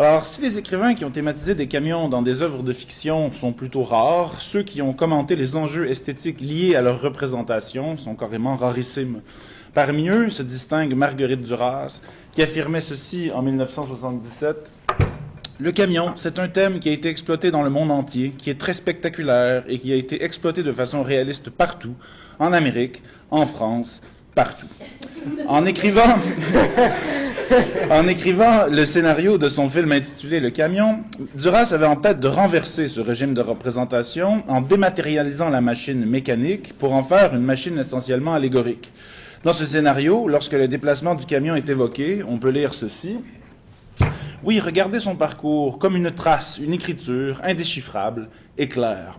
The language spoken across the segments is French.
Alors, si les écrivains qui ont thématisé des camions dans des œuvres de fiction sont plutôt rares, ceux qui ont commenté les enjeux esthétiques liés à leur représentation sont carrément rarissimes. Parmi eux se distingue Marguerite Duras, qui affirmait ceci en 1977. Le camion, c'est un thème qui a été exploité dans le monde entier, qui est très spectaculaire et qui a été exploité de façon réaliste partout, en Amérique, en France, partout. En écrivant le scénario de son film intitulé Le Camion, Duras avait en tête de renverser ce régime de représentation en dématérialisant la machine mécanique pour en faire une machine essentiellement allégorique. Dans ce scénario, lorsque le déplacement du camion est évoqué, on peut lire ceci. Oui, regardez son parcours comme une trace, une écriture indéchiffrable et claire.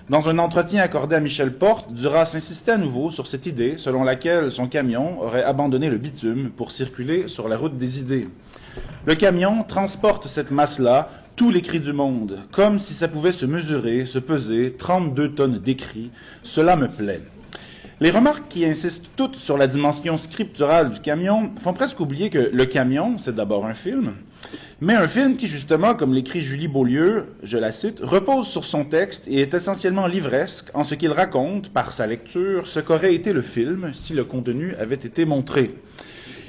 Dans un entretien accordé à Michel Porte, Duras insistait à nouveau sur cette idée selon laquelle son camion aurait abandonné le bitume pour circuler sur la route des idées. Le camion transporte cette masse-là, tous les cris du monde, comme si ça pouvait se mesurer, se peser, 32 tonnes d'écrits. Cela me plaît. Les remarques qui insistent toutes sur la dimension scripturale du camion font presque oublier que Le Camion, c'est d'abord un film, mais un film qui, justement, comme l'écrit Julie Beaulieu, je la cite, repose sur son texte et est essentiellement livresque en ce qu'il raconte, par sa lecture, ce qu'aurait été le film si le contenu avait été montré.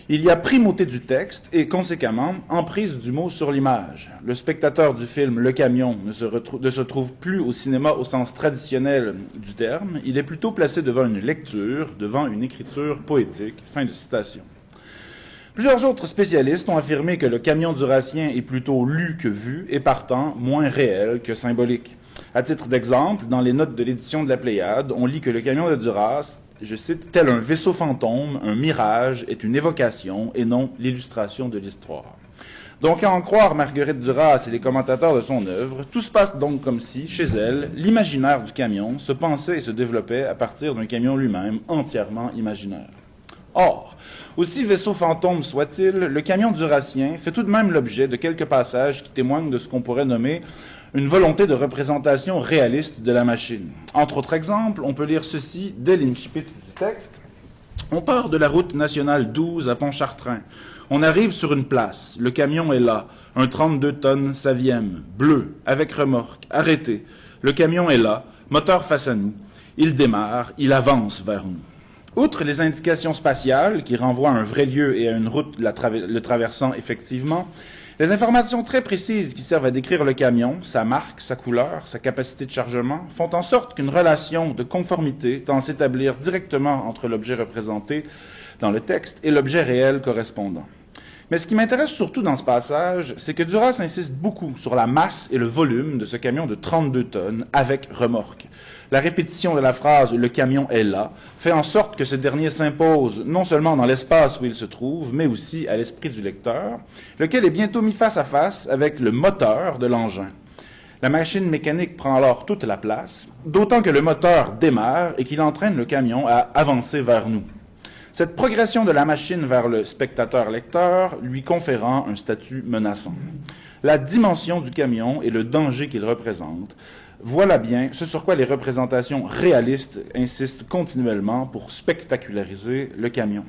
Il y a primauté du texte et, conséquemment, emprise du mot sur l'image. Le spectateur du film Le Camion ne se trouve plus au cinéma au sens traditionnel du terme. Il est plutôt placé devant une lecture, devant une écriture poétique. Fin de citation. Plusieurs autres spécialistes ont affirmé que le camion durassien est plutôt lu que vu et, partant, moins réel que symbolique. À titre d'exemple, dans les notes de l'édition de la Pléiade, on lit que le camion de Duras, je cite, « tel un vaisseau fantôme, un mirage, est une évocation et non l'illustration de l'histoire ». Donc, à en croire Marguerite Duras et les commentateurs de son œuvre, tout se passe donc comme si, chez elle, l'imaginaire du camion se pensait et se développait à partir d'un camion lui-même entièrement imaginaire. Or, aussi vaisseau fantôme soit-il, le camion durassien fait tout de même l'objet de quelques passages qui témoignent de ce qu'on pourrait nommer une volonté de représentation réaliste de la machine. Entre autres exemples, on peut lire ceci dès l'incipit du texte. On part de la route nationale 12 à Pontchartrain. On arrive sur une place. Le camion est là. Un 32 tonnes Saviem, bleu, avec remorque, arrêté. Le camion est là, moteur face à nous. Il démarre, il avance vers nous. Outre les indications spatiales, qui renvoient à un vrai lieu et à une route le traversant effectivement, les informations très précises qui servent à décrire le camion, sa marque, sa couleur, sa capacité de chargement, font en sorte qu'une relation de conformité tend à s'établir directement entre l'objet représenté dans le texte et l'objet réel correspondant. Mais ce qui m'intéresse surtout dans ce passage, c'est que Duras insiste beaucoup sur la masse et le volume de ce camion de 32 tonnes avec remorque. La répétition de la phrase « le camion est là » fait en sorte que ce dernier s'impose non seulement dans l'espace où il se trouve, mais aussi à l'esprit du lecteur, lequel est bientôt mis face à face avec le moteur de l'engin. La machine mécanique prend alors toute la place, d'autant que le moteur démarre et qu'il entraîne le camion à avancer vers nous. Cette progression de la machine vers le spectateur-lecteur lui conférant un statut menaçant. La dimension du camion et le danger qu'il représente, voilà bien ce sur quoi les représentations réalistes insistent continuellement pour spectaculariser le camion.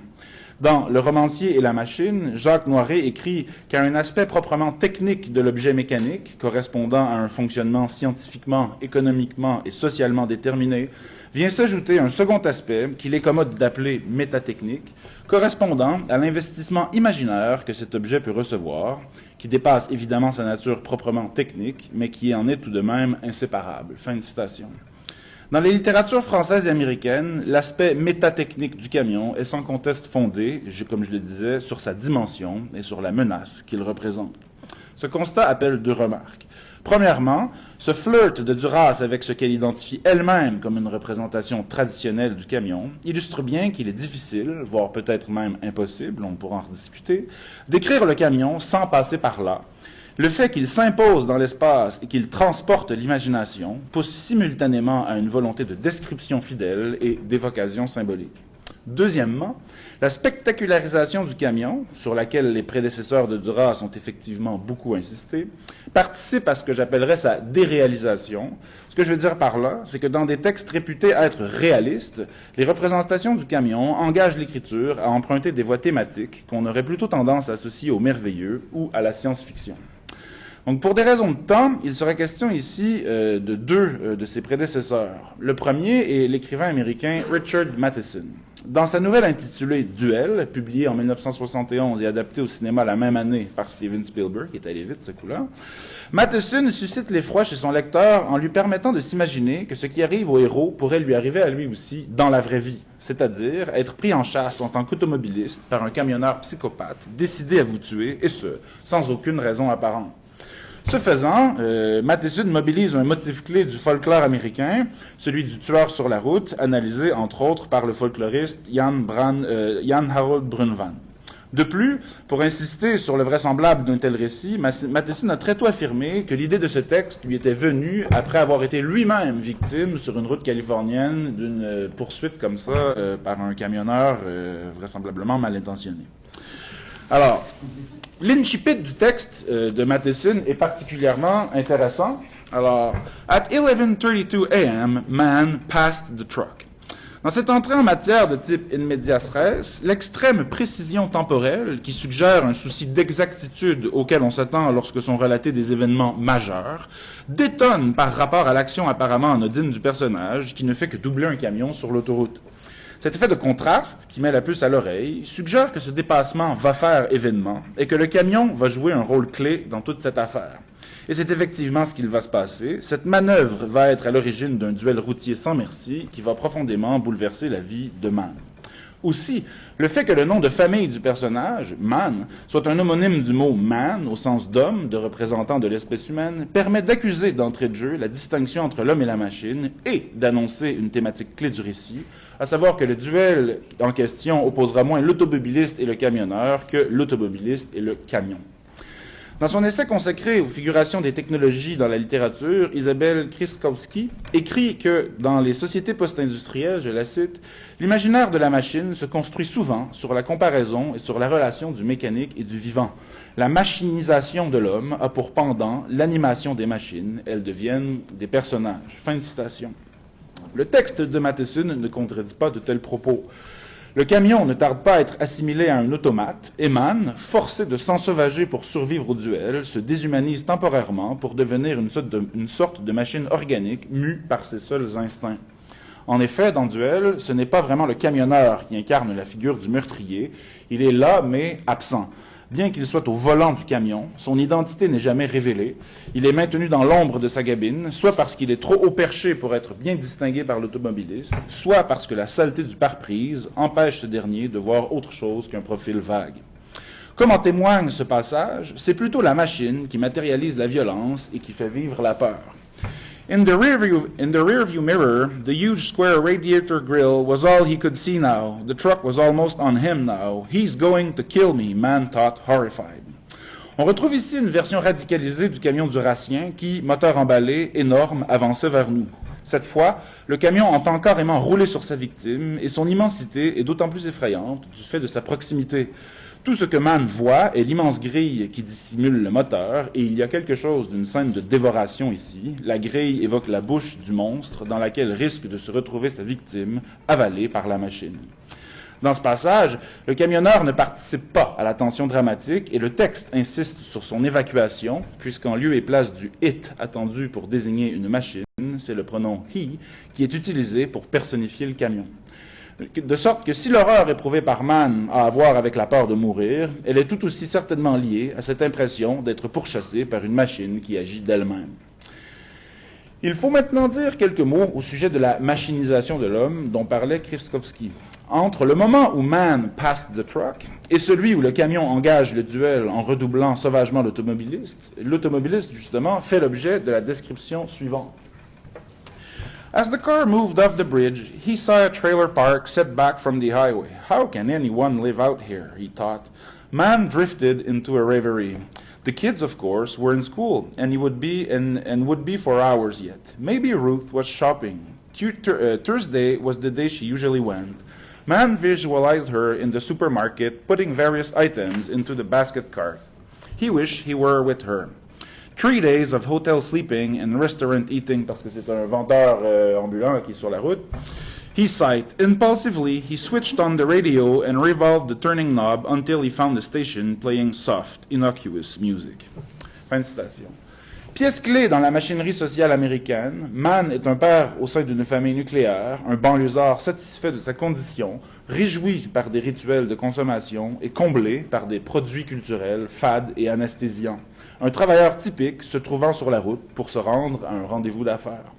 Dans Le romancier et la machine, Jacques Noiret écrit qu'à un aspect proprement technique de l'objet mécanique, correspondant à un fonctionnement scientifiquement, économiquement et socialement déterminé, vient s'ajouter un second aspect qu'il est commode d'appeler métatechnique, correspondant à l'investissement imaginaire que cet objet peut recevoir, qui dépasse évidemment sa nature proprement technique, mais qui en est tout de même inséparable. Fin de citation. Dans les littératures françaises et américaines, l'aspect métatechnique du camion est sans conteste fondé, comme je le disais, sur sa dimension et sur la menace qu'il représente. Ce constat appelle deux remarques. Premièrement, ce flirt de Duras avec ce qu'elle identifie elle-même comme une représentation traditionnelle du camion illustre bien qu'il est difficile, voire peut-être même impossible, on pourra en rediscuter, d'écrire le camion sans passer par là. Le fait qu'il s'impose dans l'espace et qu'il transporte l'imagination pousse simultanément à une volonté de description fidèle et d'évocation symbolique. Deuxièmement, la spectacularisation du camion, sur laquelle les prédécesseurs de Duras ont effectivement beaucoup insisté, participe à ce que j'appellerais sa déréalisation. Ce que je veux dire par là, c'est que dans des textes réputés être réalistes, les représentations du camion engagent l'écriture à emprunter des voies thématiques qu'on aurait plutôt tendance à associer au merveilleux ou à la science-fiction. Donc, pour des raisons de temps, il sera question ici de deux de ses prédécesseurs. Le premier est l'écrivain américain Richard Matheson. Dans sa nouvelle intitulée Duel, publiée en 1971 et adaptée au cinéma la même année par Steven Spielberg, qui est allé vite ce coup-là, Matheson suscite l'effroi chez son lecteur en lui permettant de s'imaginer que ce qui arrive au héros pourrait lui arriver à lui aussi dans la vraie vie, c'est-à-dire être pris en chasse en tant qu'automobiliste par un camionneur psychopathe décidé à vous tuer, et ce, sans aucune raison apparente. Ce faisant, Matheson mobilise un motif clé du folklore américain, celui du tueur sur la route, analysé entre autres par le folkloriste Jan Harold Brunvan. De plus, pour insister sur le vraisemblable d'un tel récit, Matheson a très tôt affirmé que l'idée de ce texte lui était venue après avoir été lui-même victime sur une route californienne d'une poursuite comme ça par un camionneur vraisemblablement mal intentionné. Alors, l'incipit du texte de Matheson est particulièrement intéressant. Alors, at 11:32 a.m., man passed the truck. Dans cette entrée en matière de type in medias res, l'extrême précision temporelle, qui suggère un souci d'exactitude auquel on s'attend lorsque sont relatés des événements majeurs, détonne par rapport à l'action apparemment anodine du personnage, qui ne fait que doubler un camion sur l'autoroute. Cet effet de contraste, qui met la puce à l'oreille, suggère que ce dépassement va faire événement et que le camion va jouer un rôle clé dans toute cette affaire. Et c'est effectivement ce qu'il va se passer. Cette manœuvre va être à l'origine d'un duel routier sans merci qui va profondément bouleverser la vie de Man. Aussi, le fait que le nom de famille du personnage, Man, soit un homonyme du mot man, au sens d'homme, de représentant de l'espèce humaine, permet d'accuser d'entrée de jeu la distinction entre l'homme et la machine et d'annoncer une thématique clé du récit, à savoir que le duel en question opposera moins l'automobiliste et le camionneur que l'automobiliste et le camion. Dans son essai consacré aux figurations des technologies dans la littérature, Isabelle Krzyzkowski écrit que dans les sociétés post-industrielles, je la cite, « L'imaginaire de la machine se construit souvent sur la comparaison et sur la relation du mécanique et du vivant. La machinisation de l'homme a pour pendant l'animation des machines. Elles deviennent des personnages. » Fin de citation. Le texte de Matheson ne contredit pas de tels propos. Le camion ne tarde pas à être assimilé à un automate, et Man, forcé de s'ensauvager pour survivre au duel, se déshumanise temporairement pour devenir une sorte de machine organique mue par ses seuls instincts. En effet, dans Duel, ce n'est pas vraiment le camionneur qui incarne la figure du meurtrier, il est là mais absent. Bien qu'il soit au volant du camion, son identité n'est jamais révélée. Il est maintenu dans l'ombre de sa cabine, soit parce qu'il est trop haut perché pour être bien distingué par l'automobiliste, soit parce que la saleté du pare-brise empêche ce dernier de voir autre chose qu'un profil vague. Comme en témoigne ce passage, c'est plutôt la machine qui matérialise la violence et qui fait vivre la peur. In the rearview mirror, the huge square radiator grill was all he could see now. The truck was almost on him now. He's going to kill me, Man thought, horrified. On retrouve ici une version radicalisée du camion Durassien qui, moteur emballé, énorme, avançait vers nous. Cette fois, le camion entend carrément rouler sur sa victime et son immensité est d'autant plus effrayante du fait de sa proximité. Tout ce que Man voit est l'immense grille qui dissimule le moteur, et il y a quelque chose d'une scène de dévoration ici. La grille évoque la bouche du monstre dans laquelle risque de se retrouver sa victime, avalée par la machine. Dans ce passage, le camionneur ne participe pas à la tension dramatique et le texte insiste sur son évacuation, puisqu'en lieu et place du « it » attendu pour désigner une machine, c'est le pronom « he » qui est utilisé pour personnifier le camion. De sorte que si l'horreur éprouvée par Man a à voir avec la peur de mourir, elle est tout aussi certainement liée à cette impression d'être pourchassé par une machine qui agit d'elle-même. Il faut maintenant dire quelques mots au sujet de la machinisation de l'homme dont parlait Krzyzkowski. Entre le moment où Man passed the truck et celui où le camion engage le duel en redoublant sauvagement l'automobiliste justement fait l'objet de la description suivante. As the car moved off the bridge, he saw a trailer park set back from the highway. How can anyone live out here, he thought. Man drifted into a reverie. The kids, of course, were in school, and would be for hours yet. Maybe Ruth was shopping. Thursday was the day she usually went. Man visualized her in the supermarket, putting various items into the basket cart. He wished he were with her. 3 days of hotel sleeping and restaurant eating, parce que c'est un vendeur ambulant qui est sur la route. He sighed. Impulsively, he switched on the radio and revolved the turning knob until he found the station playing soft, innocuous music. Fin de citation. Pièce clé dans la machinerie sociale américaine, Mann est un père au sein d'une famille nucléaire, un banlieusard satisfait de sa condition, réjoui par des rituels de consommation et comblé par des produits culturels fades et anesthésiants. Un travailleur typique se trouvant sur la route pour se rendre à un rendez-vous d'affaires.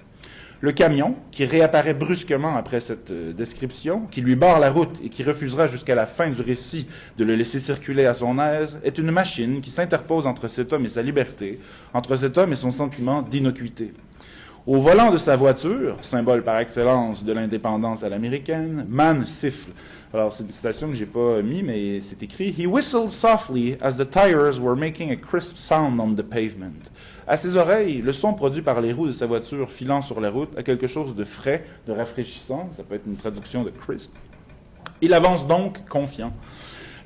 Le camion, qui réapparaît brusquement après cette description, qui lui barre la route et qui refusera jusqu'à la fin du récit de le laisser circuler à son aise, est une machine qui s'interpose entre cet homme et sa liberté, entre cet homme et son sentiment d'innocuité. Au volant de sa voiture, symbole par excellence de l'indépendance à l'américaine, Mann siffle. Alors, c'est une citation que j'ai pas mis, mais c'est écrit « He whistled softly as the tires were making a crisp sound on the pavement. » À ses oreilles, le son produit par les roues de sa voiture filant sur la route a quelque chose de frais, de rafraîchissant. Ça peut être une traduction de crisp. Il avance donc confiant.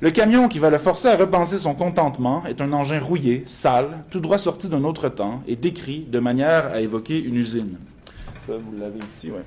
Le camion qui va le forcer à repenser son contentement est un engin rouillé, sale, tout droit sorti d'un autre temps et décrit de manière à évoquer une usine. Ça, vous l'avez ici, ouais.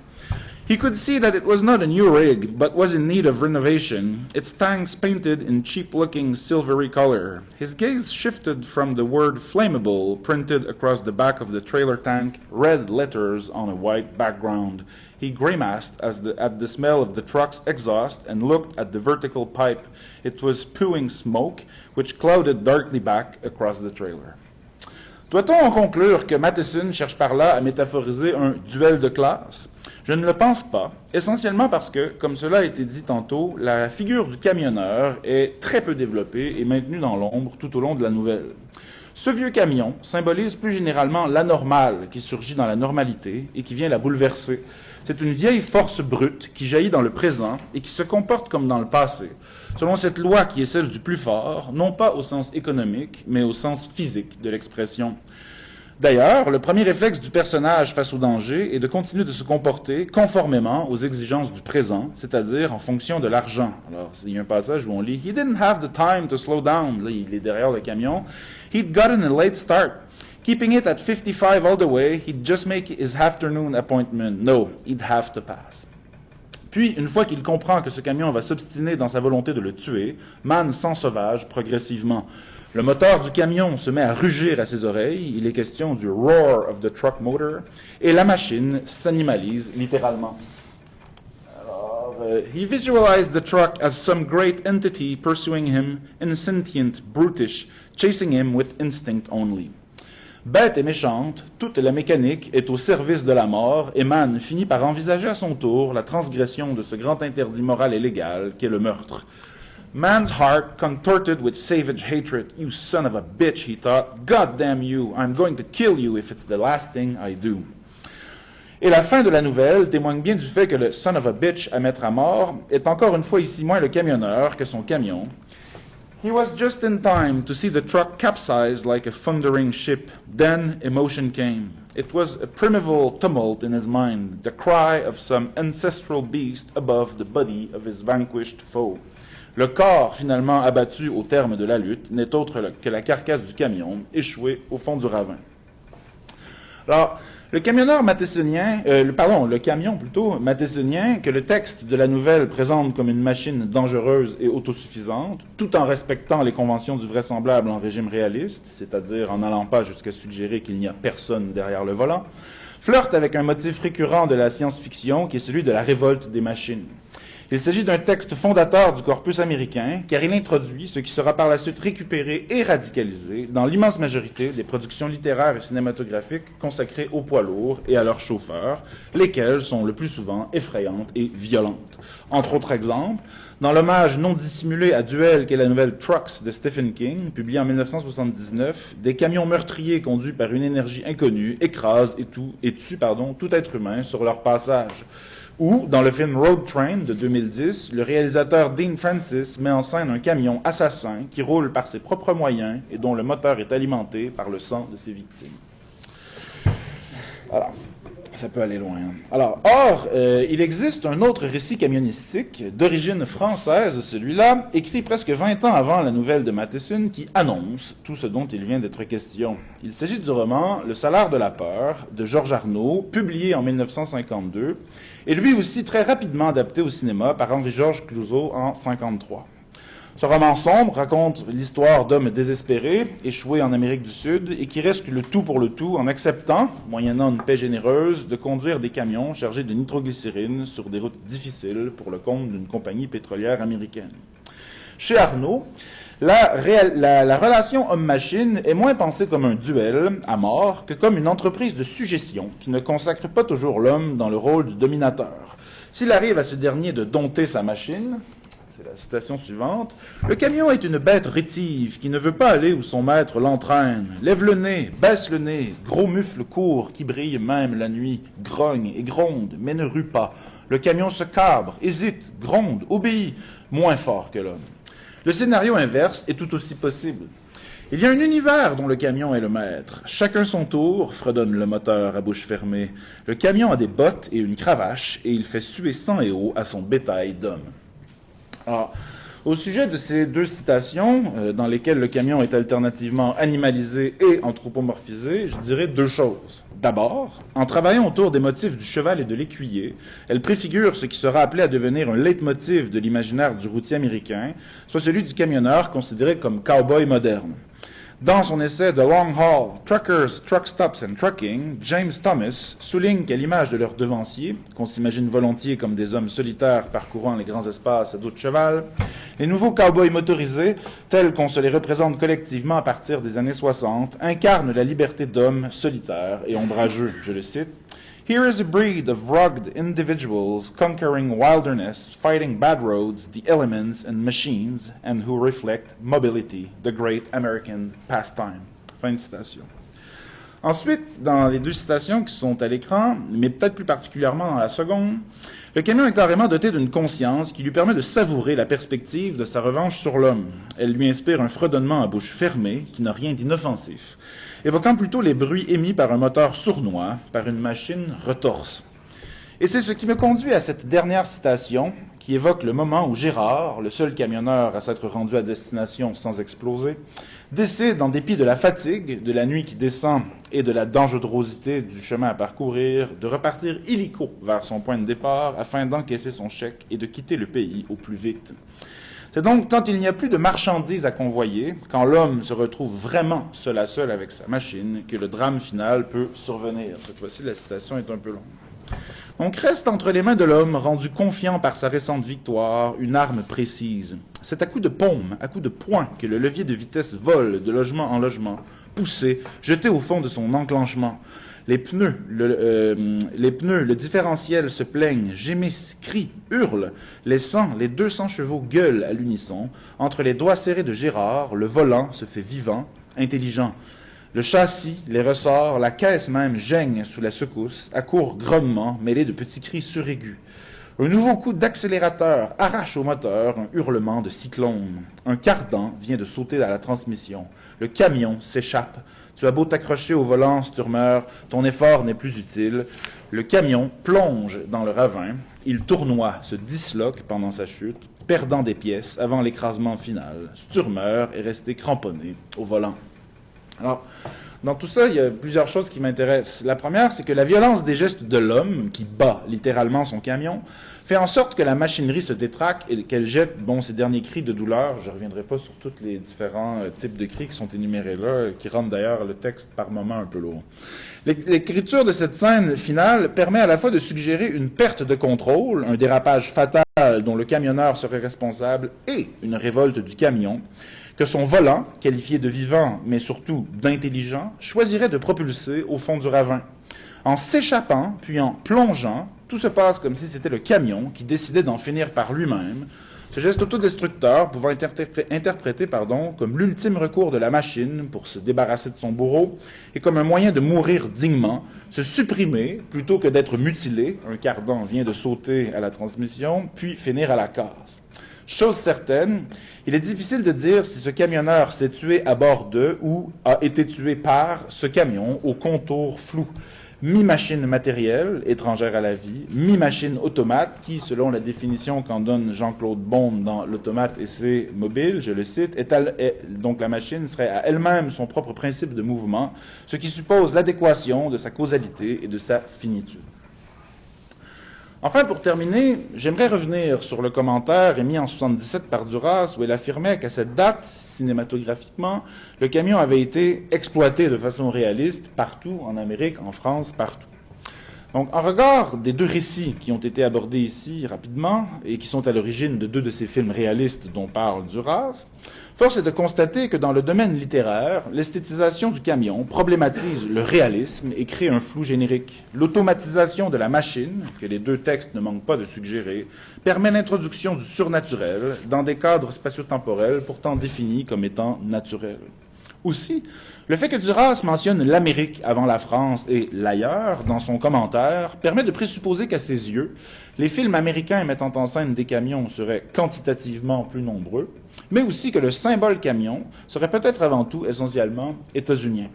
He could see that it was not a new rig, but was in need of renovation, its tanks painted in cheap-looking silvery color. His gaze shifted from the word flammable printed across the back of the trailer tank, red letters on a white background. He grimaced at the smell of the truck's exhaust and looked at the vertical pipe. It was spewing smoke, which clouded darkly back across the trailer. Doit-on en conclure que Matheson cherche par là à métaphoriser un duel de classe? Je ne le pense pas, essentiellement parce que, comme cela a été dit tantôt, la figure du camionneur est très peu développée et maintenue dans l'ombre tout au long de la nouvelle. Ce vieux camion symbolise plus généralement l'anormal qui surgit dans la normalité et qui vient la bouleverser. C'est une vieille force brute qui jaillit dans le présent et qui se comporte comme dans le passé, selon cette loi qui est celle du plus fort, non pas au sens économique, mais au sens physique de l'expression. D'ailleurs, le premier réflexe du personnage face au danger est de continuer de se comporter conformément aux exigences du présent, c'est-à-dire en fonction de l'argent. Alors, il y a un passage où on lit « He didn't have the time to slow down ». Là, il est derrière le camion. « He'd gotten a late start. Keeping it at 55 all the way, he'd just make his afternoon appointment. No, he'd have to pass. » Puis, une fois qu'il comprend que ce camion va s'obstiner dans sa volonté de le tuer, Mann s'ensauvage progressivement. Le moteur du camion se met à rugir à ses oreilles, il est question du roar of the truck motor, et la machine s'animalise littéralement. Alors, he visualized the truck as some great entity pursuing him, insentient, brutish, chasing him with instinct only. Bête et méchante, toute la mécanique est au service de la mort et Mann finit par envisager à son tour la transgression de ce grand interdit moral et légal qu'est le meurtre. Mann's heart contorted with savage hatred. You son of a bitch, he thought. God damn you, I'm going to kill you if it's the last thing I do. Et la fin de la nouvelle témoigne bien du fait que le son of a bitch à mettre à mort est encore une fois ici moins le camionneur que son camion. He was just in time to see the truck capsize like a thundering ship. Then emotion came. It was a primeval tumult in his mind, the cry of some ancestral beast above the body of his vanquished foe. Le corps finalement abattu au terme de la lutte n'est autre que la carcasse du camion échouée au fond du ravin. Alors, le camionneur mathésonien, le camion plutôt mathésonien, que le texte de la nouvelle présente comme une machine dangereuse et autosuffisante, tout en respectant les conventions du vraisemblable en régime réaliste, c'est-à-dire en n'allant pas jusqu'à suggérer qu'il n'y a personne derrière le volant, flirte avec un motif récurrent de la science-fiction qui est celui de la révolte des machines. Il s'agit d'un texte fondateur du corpus américain, car il introduit ce qui sera par la suite récupéré et radicalisé dans l'immense majorité des productions littéraires et cinématographiques consacrées aux poids lourds et à leurs chauffeurs, lesquelles sont le plus souvent effrayantes et violentes. Entre autres exemples, dans l'hommage non dissimulé à Duel qu'est la nouvelle Trucks de Stephen King, publiée en 1979, des camions meurtriers conduits par une énergie inconnue écrasent et tuent tout être humain sur leur passage. Ou, dans le film Road Train de 2010, le réalisateur Dean Francis met en scène un camion assassin qui roule par ses propres moyens et dont le moteur est alimenté par le sang de ses victimes. Alors, ça peut aller loin. Or, il existe un autre récit camionnistique, d'origine française celui-là, écrit presque 20 ans avant la nouvelle de Matheson, qui annonce tout ce dont il vient d'être question. Il s'agit du roman Le salaire de la peur, de Georges Arnaud, publié en 1952, et lui aussi très rapidement adapté au cinéma par Henri-Georges Clouzot en 1953. Ce roman sombre raconte l'histoire d'hommes désespérés, échoués en Amérique du Sud, et qui risquent le tout pour le tout en acceptant, moyennant une paix généreuse, de conduire des camions chargés de nitroglycérine sur des routes difficiles pour le compte d'une compagnie pétrolière américaine. Chez Arnaud, la relation homme-machine est moins pensée comme un duel à mort que comme une entreprise de suggestion qui ne consacre pas toujours l'homme dans le rôle du dominateur. S'il arrive à ce dernier de dompter sa machine, c'est la citation suivante, « Le camion est une bête rétive qui ne veut pas aller où son maître l'entraîne. Lève le nez, baisse le nez, gros mufle court qui brille même la nuit, grogne et gronde, mais ne rue pas. Le camion se cabre, hésite, gronde, obéit, moins fort que l'homme. » Le scénario inverse est tout aussi possible. Il y a un univers dont le camion est le maître. Chacun son tour, fredonne le moteur à bouche fermée. Le camion a des bottes et une cravache, et il fait suer sang et eau à son bétail d'hommes. Alors, au sujet de ces deux citations, dans lesquelles le camion est alternativement animalisé et anthropomorphisé, je dirais deux choses. D'abord, en travaillant autour des motifs du cheval et de l'écuyer, elle préfigure ce qui sera appelé à devenir un leitmotiv de l'imaginaire du routier américain, soit celui du camionneur considéré comme cow-boy moderne. Dans son essai The Long Haul, Truckers, Truck Stops and Trucking, James Thomas souligne qu'à l'image de leurs devanciers, qu'on s'imagine volontiers comme des hommes solitaires parcourant les grands espaces à dos de cheval, les nouveaux cow-boys motorisés, tels qu'on se les représente collectivement à partir des années 60, incarnent la liberté d'hommes solitaires et ombrageux, je le cite. Here is a breed of rugged individuals conquering wilderness, fighting bad roads, the elements and machines, and who reflect mobility, the great American pastime. Fin de citation. Ensuite, dans les deux citations qui sont à l'écran, mais peut-être plus particulièrement dans la seconde, le camion est carrément doté d'une conscience qui lui permet de savourer la perspective de sa revanche sur l'homme. Elle lui inspire un fredonnement à bouche fermée qui n'a rien d'inoffensif, évoquant plutôt les bruits émis par un moteur sournois, par une machine retorse. Et c'est ce qui me conduit à cette dernière citation, qui évoque le moment où Gérard, le seul camionneur à s'être rendu à destination sans exploser, décide, en dépit de la fatigue, de la nuit qui descend et de la dangerosité du chemin à parcourir, de repartir illico vers son point de départ afin d'encaisser son chèque et de quitter le pays au plus vite. C'est donc quand il n'y a plus de marchandises à convoyer, quand l'homme se retrouve vraiment seul à seul avec sa machine, que le drame final peut survenir. Cette fois-ci, la citation est un peu longue. Donc reste entre les mains de l'homme, rendu confiant par sa récente victoire, une arme précise. C'est à coups de paume, à coups de poing, que le levier de vitesse vole de logement en logement, poussé, jeté au fond de son enclenchement. Les pneus, le différentiel se plaignent, gémissent, crient, hurlent, laissant les 200 chevaux gueulent à l'unisson. Entre les doigts serrés de Gérard, le volant se fait vivant, intelligent. Le châssis, les ressorts, la caisse même gênent sous la secousse, à court grognement, mêlé de petits cris suraigus. Un nouveau coup d'accélérateur arrache au moteur un hurlement de cyclone. Un cardan vient de sauter à la transmission. Le camion s'échappe. Tu as beau t'accrocher au volant, Sturmer, ton effort n'est plus utile. Le camion plonge dans le ravin. Il tournoie, se disloque pendant sa chute, perdant des pièces avant l'écrasement final. Sturmer est resté cramponné au volant. Alors, dans tout ça, il y a plusieurs choses qui m'intéressent. La première, c'est que la violence des gestes de l'homme, qui bat littéralement son camion, fait en sorte que la machinerie se détraque et qu'elle jette, ces derniers cris de douleur. Je ne reviendrai pas sur tous les différents types de cris qui sont énumérés là, qui rendent d'ailleurs le texte par moments un peu lourd. L'écriture de cette scène finale permet à la fois de suggérer une perte de contrôle, un dérapage fatal dont le camionneur serait responsable, et une révolte du camion, que son volant, qualifié de vivant, mais surtout d'intelligent, choisirait de propulser au fond du ravin. En s'échappant, puis en plongeant, tout se passe comme si c'était le camion qui décidait d'en finir par lui-même, ce geste autodestructeur pouvant être interprété comme l'ultime recours de la machine pour se débarrasser de son bourreau et comme un moyen de mourir dignement, se supprimer plutôt que d'être mutilé, un cardan vient de sauter à la transmission, puis finir à la casse. Chose certaine, il est difficile de dire si ce camionneur s'est tué à bord de ou a été tué par ce camion au contour flou. Mi-machine matérielle, étrangère à la vie, mi-machine automate, qui, selon la définition qu'en donne Jean-Claude Bond dans L'automate et ses mobiles, je le cite, donc la machine serait à elle-même son propre principe de mouvement, ce qui suppose l'adéquation de sa causalité et de sa finitude. Enfin, pour terminer, j'aimerais revenir sur le commentaire émis en 1977 par Duras, où elle affirmait qu'à cette date, cinématographiquement, le camion avait été exploité de façon réaliste partout, en Amérique, en France, partout. Donc, en regard des deux récits qui ont été abordés ici rapidement et qui sont à l'origine de deux de ces films réalistes dont parle Duras, force est de constater que dans le domaine littéraire, l'esthétisation du camion problématise le réalisme et crée un flou générique. L'automatisation de la machine, que les deux textes ne manquent pas de suggérer, permet l'introduction du surnaturel dans des cadres spatio-temporels pourtant définis comme étant naturels. Aussi, le fait que Duras mentionne l'Amérique avant la France et l'ailleurs dans son commentaire permet de présupposer qu'à ses yeux, les films américains mettant en scène des camions seraient quantitativement plus nombreux, mais aussi que le symbole camion serait peut-être avant tout essentiellement états-unien.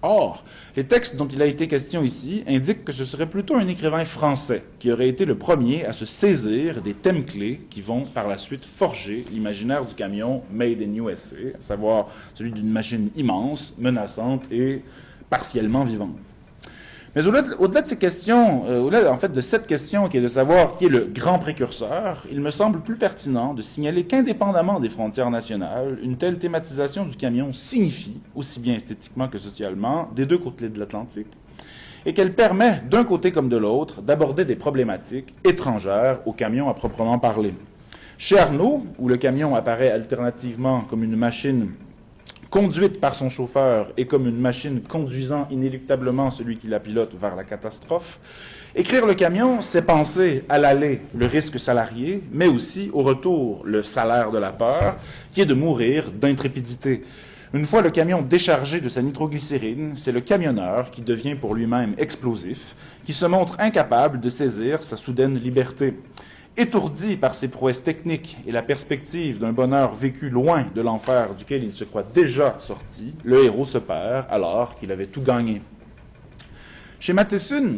Or, les textes dont il a été question ici indiquent que ce serait plutôt un écrivain français qui aurait été le premier à se saisir des thèmes clés qui vont par la suite forger l'imaginaire du camion Made in USA, à savoir celui d'une machine immense, menaçante et partiellement vivante. Mais au-delà de ces questions, au-delà en fait de cette question qui est de savoir qui est le grand précurseur, il me semble plus pertinent de signaler qu'indépendamment des frontières nationales, une telle thématisation du camion signifie, aussi bien esthétiquement que socialement, des deux côtés de l'Atlantique, et qu'elle permet, d'un côté comme de l'autre, d'aborder des problématiques étrangères au camion à proprement parler. Chez Arnaud, où le camion apparaît alternativement comme une machine conduite par son chauffeur et comme une machine conduisant inéluctablement celui qui la pilote vers la catastrophe, écrire le camion, c'est penser à l'aller le risque salarié, mais aussi au retour le salaire de la peur, qui est de mourir d'intrépidité. Une fois le camion déchargé de sa nitroglycérine, c'est le camionneur qui devient pour lui-même explosif, qui se montre incapable de saisir sa soudaine liberté. Étourdi par ses prouesses techniques et la perspective d'un bonheur vécu loin de l'enfer duquel il se croit déjà sorti, le héros se perd alors qu'il avait tout gagné. Chez Matheson,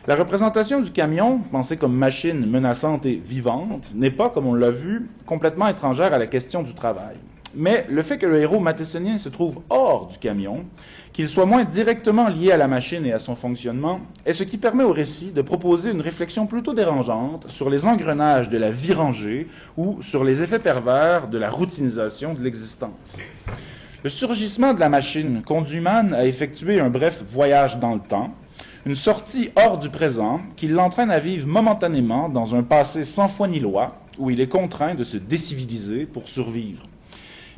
la représentation du camion, pensée comme machine menaçante et vivante, n'est pas, comme on l'a vu, complètement étrangère à la question du travail. Mais le fait que le héros mathesonien se trouve hors du camion, qu'il soit moins directement lié à la machine et à son fonctionnement, est ce qui permet au récit de proposer une réflexion plutôt dérangeante sur les engrenages de la vie rangée ou sur les effets pervers de la routinisation de l'existence. Le surgissement de la machine conduit Mann à effectuer un bref voyage dans le temps, une sortie hors du présent qui l'entraîne à vivre momentanément dans un passé sans foi ni loi, où il est contraint de se déciviliser pour survivre.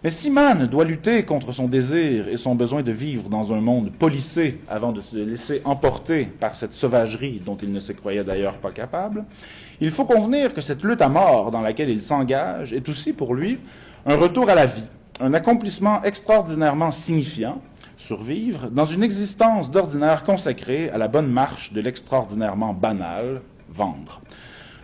Mais si Mann doit lutter contre son désir et son besoin de vivre dans un monde policé avant de se laisser emporter par cette sauvagerie dont il ne se croyait d'ailleurs pas capable, il faut convenir que cette lutte à mort dans laquelle il s'engage est aussi pour lui un retour à la vie, un accomplissement extraordinairement signifiant, survivre, dans une existence d'ordinaire consacrée à la bonne marche de l'extraordinairement banal, vendre.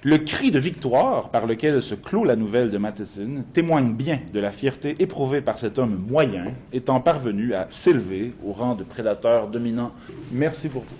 Le cri de victoire par lequel se clôt la nouvelle de Matheson témoigne bien de la fierté éprouvée par cet homme moyen étant parvenu à s'élever au rang de prédateur dominant. Merci pour tout.